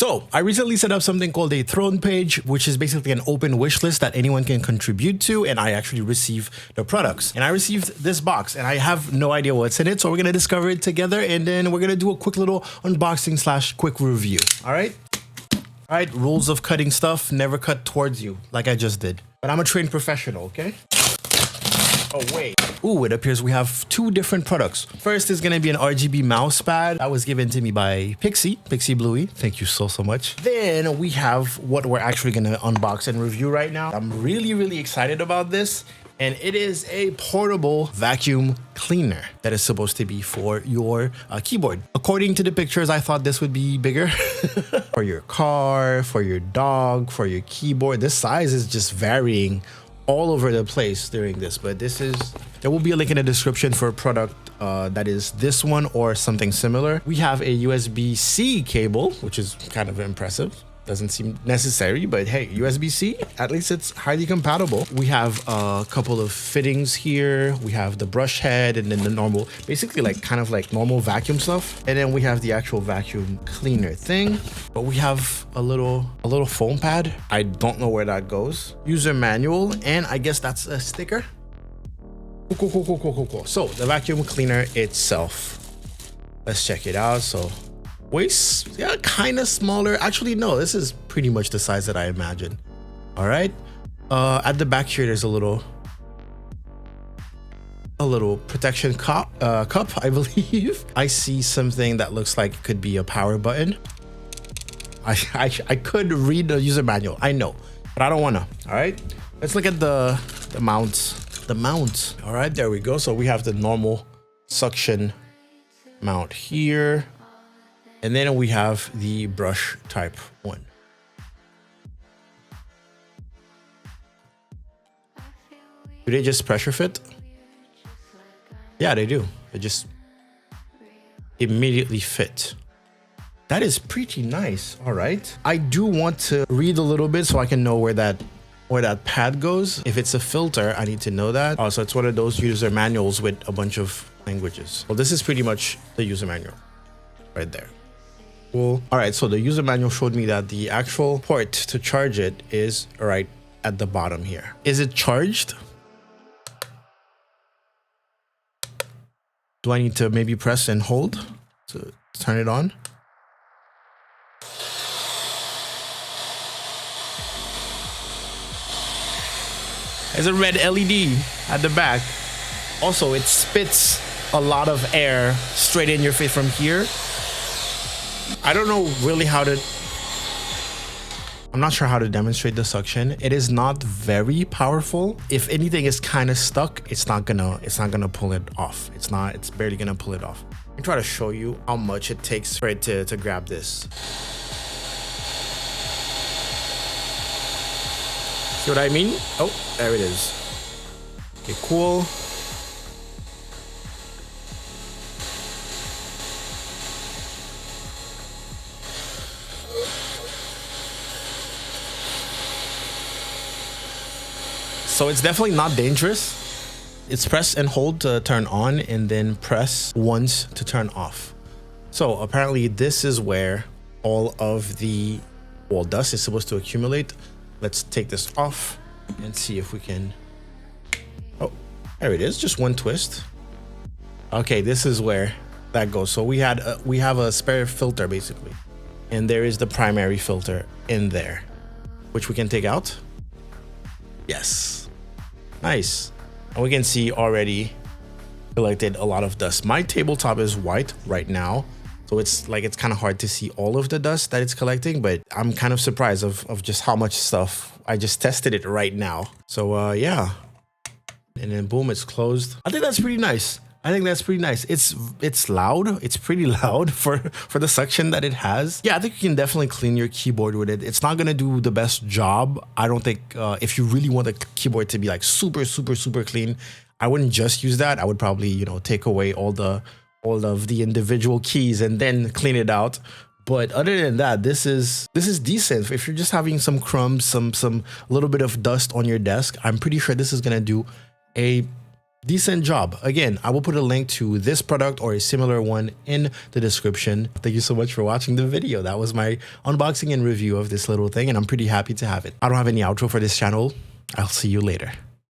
So I recently set up something called a throne page, which is basically an open wish list that anyone can contribute to. And I actually receive the products. And I received this box and I have no idea what's in it. So we're going to discover it together. And then we're going to do a quick little unboxing / quick review. All right. All right. Rules of cutting stuff. Never cut towards you like I just did. But I'm a trained professional. Okay. Oh, wait. Ooh, it appears we have two different products. First is going to be an RGB mouse pad that was given to me by Pixie Bluey. Thank you so much. Then we have what we're actually going to unbox and review right now. I'm really excited about this. And it is a portable vacuum cleaner that is supposed to be for your keyboard. According to the pictures, I thought this would be bigger for your car, for your dog, for your keyboard. This size is just varying all over the place during this, but there will be a link in the description for a product that is this one or something similar. We have a USB-C cable, which is kind of impressive. Doesn't seem necessary, but hey, USB-C, at least it's highly compatible. We have a couple of fittings here. We have the brush head and then the normal, basically kind of like normal vacuum stuff. And then we have the actual vacuum cleaner thing. But we have a little foam pad. I don't know where that goes. User manual, and I guess that's a sticker. Cool. So the vacuum cleaner itself. Let's check it out. So waist, yeah, kind of smaller. Actually, no, this is pretty much the size that I imagined. All right. At the back here, there's a little protection cup, I believe. I see something that looks like it could be a power button. I could read the user manual, I know, but I don't want to. All right, let's look at the mounts. The mount. All right, there we go. So we have the normal suction mount here. And then we have the brush type one. Do they just pressure fit? Yeah, they do. They just immediately fit. That is pretty nice. All right. I do want to read a little bit so I can know where that pad goes. If it's a filter, I need to know that. Also, it's one of those user manuals with a bunch of languages. Well, this is pretty much the user manual right there. Cool. All right, so the user manual showed me that the actual port to charge it is right at the bottom here. Is it charged? Do I need to maybe press and hold to turn it on? There's a red LED at the back. Also, it spits a lot of air straight in your face from here. I don't know really I'm not sure how to demonstrate the suction. It is not very powerful. If anything is kind of stuck, it's not gonna pull it off. It's barely gonna pull it off. Let me try to show you how much it takes for it to grab this. See what I mean? Oh, there it is. Okay, cool. So it's definitely not dangerous. It's press and hold to turn on and then press once to turn off. So apparently this is where all of the dust is supposed to accumulate. Let's take this off and see if we can. Oh, there it is. Just one twist. Okay, this is where that goes. So we have a spare filter basically, and there is the primary filter in there, which we can take out. Yes, nice. And we can see already collected a lot of dust. My tabletop is white right now, so it's kind of hard to see all of the dust that it's collecting, but I'm kind of surprised of just how much stuff. I just tested it right now. So yeah, and then boom, it's closed. I think that's pretty nice. It's loud. It's pretty loud for the suction that it has. Yeah, I think you can definitely clean your keyboard with it. It's not gonna do the best job. I don't think if you really want the keyboard to be like super clean, I wouldn't just use that. I would probably, take away all of the individual keys and then clean it out. But other than that, this is decent. If you're just having some crumbs, some little bit of dust on your desk, I'm pretty sure this is gonna do a Decent job. Again, I will put a link to this product or a similar one in the description. Thank you so much for watching the video. That was my unboxing and review of this little thing, and I'm pretty happy to have it. I don't have any outro for this channel. I'll see you later.